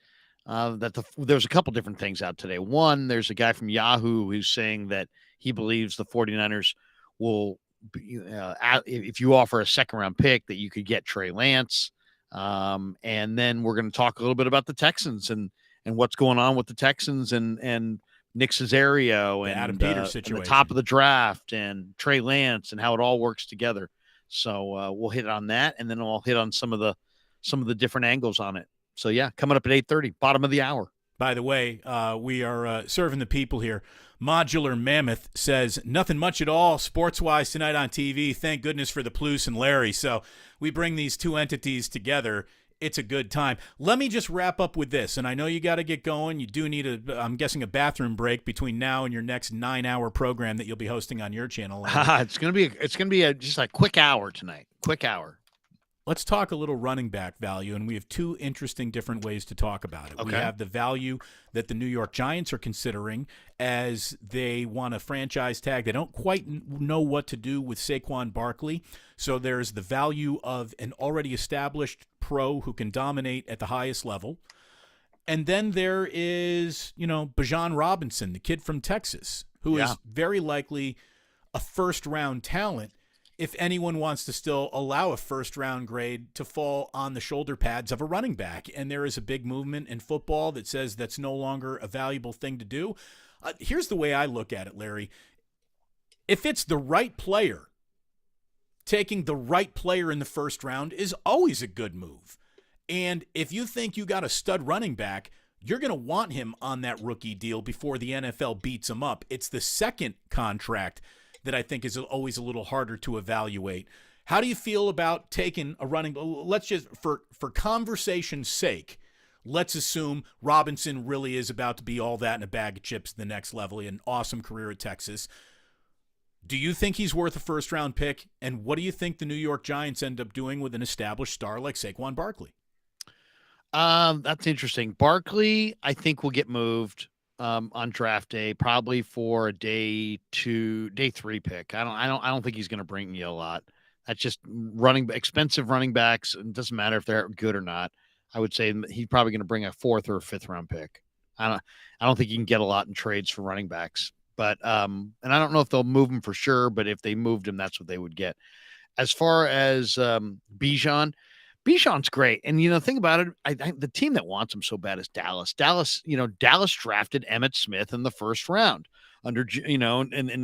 a couple different things out today. One, there's a guy from Yahoo who's saying that he believes the 49ers will if you offer a second round pick, that you could get Trey Lance. And then we're going to talk a little bit about the Texans and what's going on with the Texans and Nick Caserio and
Adam Peters situation,
and the top of the draft, and Trey Lance and how it all works together. So we'll hit on that, and then I'll hit on some of the different angles on it. So yeah, coming up at 8:30, bottom of the hour.
By the way, we are serving the people here. Modular Mammoth says, nothing much at all sports-wise tonight on TV. Thank goodness for the Plus and Larry. So we bring these two entities together. It's a good time. Let me just wrap up with this, and I know you got to get going. You do need I'm guessing, a bathroom break between now and your next 9-hour program that you'll be hosting on your channel.
It's gonna be just a quick hour tonight. Quick hour.
Let's talk a little running back value, and we have two interesting different ways to talk about it.
Okay.
We have the value that the New York Giants are considering as they want a franchise tag. They don't quite know what to do with Saquon Barkley, so there's the value of an already established pro who can dominate at the highest level. And then there is, Bijan Robinson, the kid from Texas, who is very likely a first-round talent if anyone wants to still allow a first-round grade to fall on the shoulder pads of a running back. And there is a big movement in football that says that's no longer a valuable thing to do. Here's the way I look at it, Larry. If it's the right player, taking the right player in the first round is always a good move. And if you think you got a stud running back, you're going to want him on that rookie deal before the NFL beats him up. It's the second contract that I think is always a little harder to evaluate. How do you feel about taking a running? Let's just, for conversation's sake, let's assume Robinson really is about to be all that in a bag of chips at the next level. An awesome career at Texas. Do you think he's worth a first-round pick? And what do you think the New York Giants end up doing with an established star like Saquon Barkley?
That's interesting. Barkley, I think, will get moved on draft day, probably for a day 3 pick. I don't think he's going to bring you a lot. That's just expensive running backs. It doesn't matter if they're good or not. I would say he's probably going to bring a 4th or a 5th round pick. I don't think you can get a lot in trades for running backs, but and I don't know if they'll move him for sure, but if they moved him, that's what they would get. As far as Bijan's great. And, think about it. The team that wants him so bad is Dallas. Dallas drafted Emmitt Smith in the first round and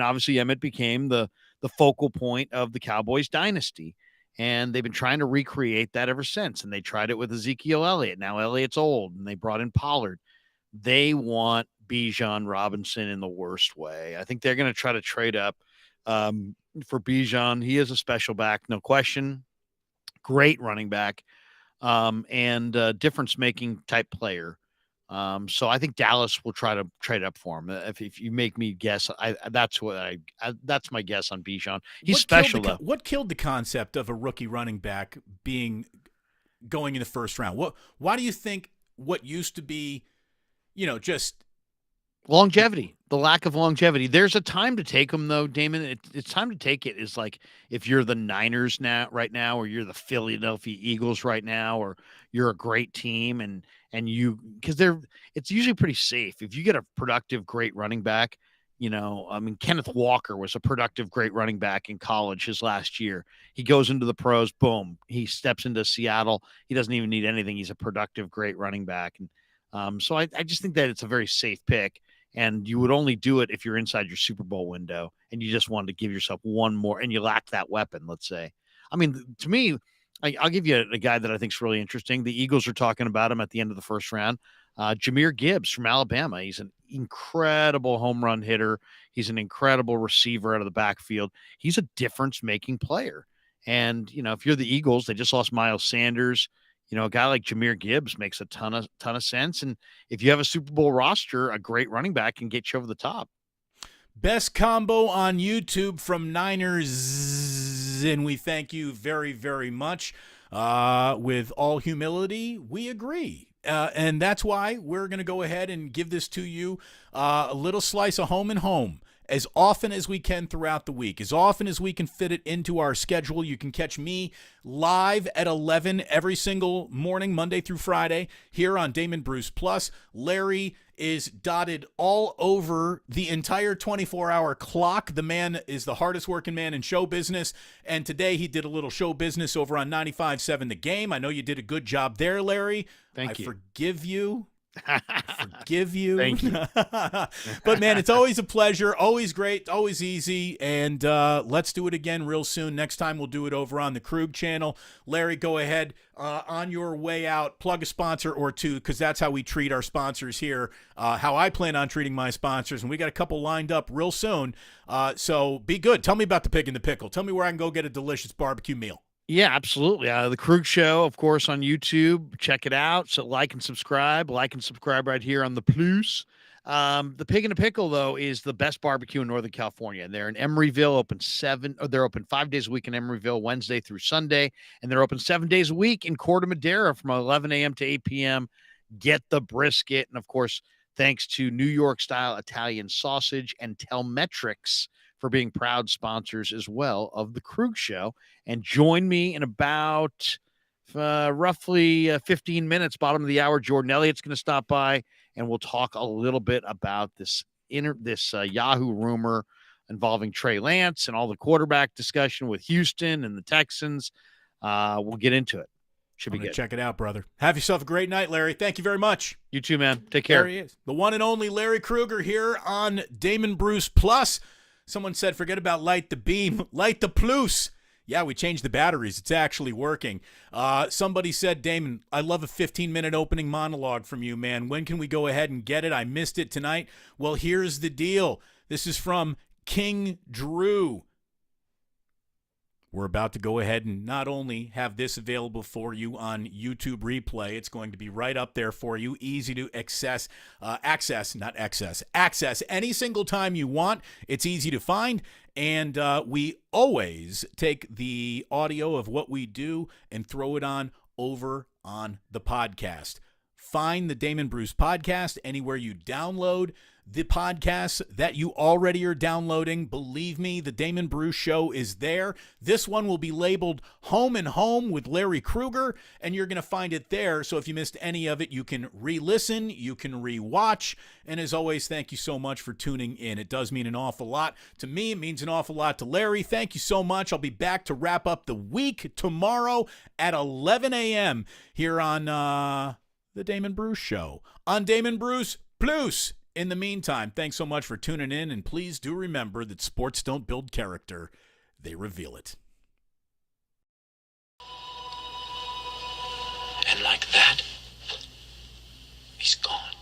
obviously Emmitt became the focal point of the Cowboys dynasty. And they've been trying to recreate that ever since. And they tried it with Ezekiel Elliott. Now Elliott's old and they brought in Pollard. They want Bijan Robinson in the worst way. I think they're going to try to trade up for Bijan. He is a special back, no question. Great running back, and difference-making type player. So I think Dallas will try to trade up for him. If you make me guess, that's my guess on Bijan. He's special, though.
What killed the concept of a rookie running back going in the first round? Why do you think what used to be, just
longevity, the lack of longevity? There's a time to take them, though, Damon. It's time to take it. Is like if you're the Niners right now, or you're the Philadelphia Eagles right now, or you're a great team, and it's usually pretty safe if you get a productive, great running back. Kenneth Walker was a productive, great running back in college his last year. He goes into the pros, boom, he steps into Seattle. He doesn't even need anything. He's a productive, great running back, and so I just think that it's a very safe pick. And you would only do it if you're inside your Super Bowl window and you just wanted to give yourself one more and you lack that weapon, let's say. I mean, to me, I'll give you a guy that I think is really interesting. The Eagles are talking about him at the end of the first round. Jahmyr Gibbs from Alabama. He's an incredible home run hitter. He's an incredible receiver out of the backfield. He's a difference-making player. And, if you're the Eagles, they just lost Miles Sanders. A guy like Jahmyr Gibbs makes a ton of sense. And if you have a Super Bowl roster, a great running back can get you over the top.
Best combo on YouTube from Niners, and we thank you very, very much. With all humility, we agree. And that's why we're going to go ahead and give this to you a little slice of home and home. As often as we can throughout the week, as often as we can fit it into our schedule. You can catch me live at 11 every single morning, Monday through Friday, here on Damon Bruce Plus. Larry is dotted all over the entire 24-hour clock. The man is the hardest working man in show business, and today he did a little show business over on 95.7 The Game. I know you did a good job there, Larry.
Thank you.
I forgive you. Forgive you.
Thank you.
But, man, it's always a pleasure, always great, always easy, and let's do it again real soon. Next time we'll do it over on the Krug channel. Larry, go ahead. On your way out, plug a sponsor or two, because that's how we treat our sponsors here, how I plan on treating my sponsors, and we got a couple lined up real soon. So be good. Tell me about the Pig and the Pickle. Tell me where I can go get a delicious barbecue meal.
Yeah, absolutely. The Krug Show, of course, on YouTube. Check it out. So like and subscribe. Like and subscribe right here on the Plus. The Pig and the Pickle, though, is the best barbecue in Northern California. They're in Emeryville, they're open 5 days a week in Emeryville, Wednesday through Sunday, and they're open 7 days a week in Corte Madera from 11 a.m. to 8 p.m. Get the brisket. And, of course, thanks to New York-style Italian sausage and Telmetrics for being proud sponsors as well of the Krug Show. And join me in about roughly 15 minutes, bottom of the hour. Jordan Elliott's going to stop by, and we'll talk a little bit about this Yahoo rumor involving Trey Lance and all the quarterback discussion with Houston and the Texans. We'll get into it. Should be good.
Check it out, brother. Have yourself a great night, Larry. Thank you very much.
You too, man. Take care.
There he is. The one and only Larry Krueger here on Damon Bruce Plus. Someone said, forget about light the beam, light the plus. Yeah, we changed the batteries. It's actually working. Somebody said, Damon, I love a 15-minute opening monologue from you, man. When can we go ahead and get it? I missed it tonight. Well, here's the deal. This is from King Drew. We're about to go ahead and not only have this available for you on YouTube replay, it's going to be right up there for you, easy to access any single time you want. It's easy to find, and we always take the audio of what we do and throw it on over on the podcast. Find the Damon Bruce podcast anywhere you download the podcasts that you already are downloading. Believe me, the Damon Bruce Show is there. This one will be labeled Home and Home with Larry Krueger, and you're going to find it there. So if you missed any of it, you can re-listen, you can re-watch. And as always, thank you so much for tuning in. It does mean an awful lot to me. It means an awful lot to Larry. Thank you so much. I'll be back to wrap up the week tomorrow at 11 a.m. here on the Damon Bruce Show on Damon Bruce Plus. In the meantime, thanks so much for tuning in, and please do remember that sports don't build character, they reveal it.
And like that, he's gone.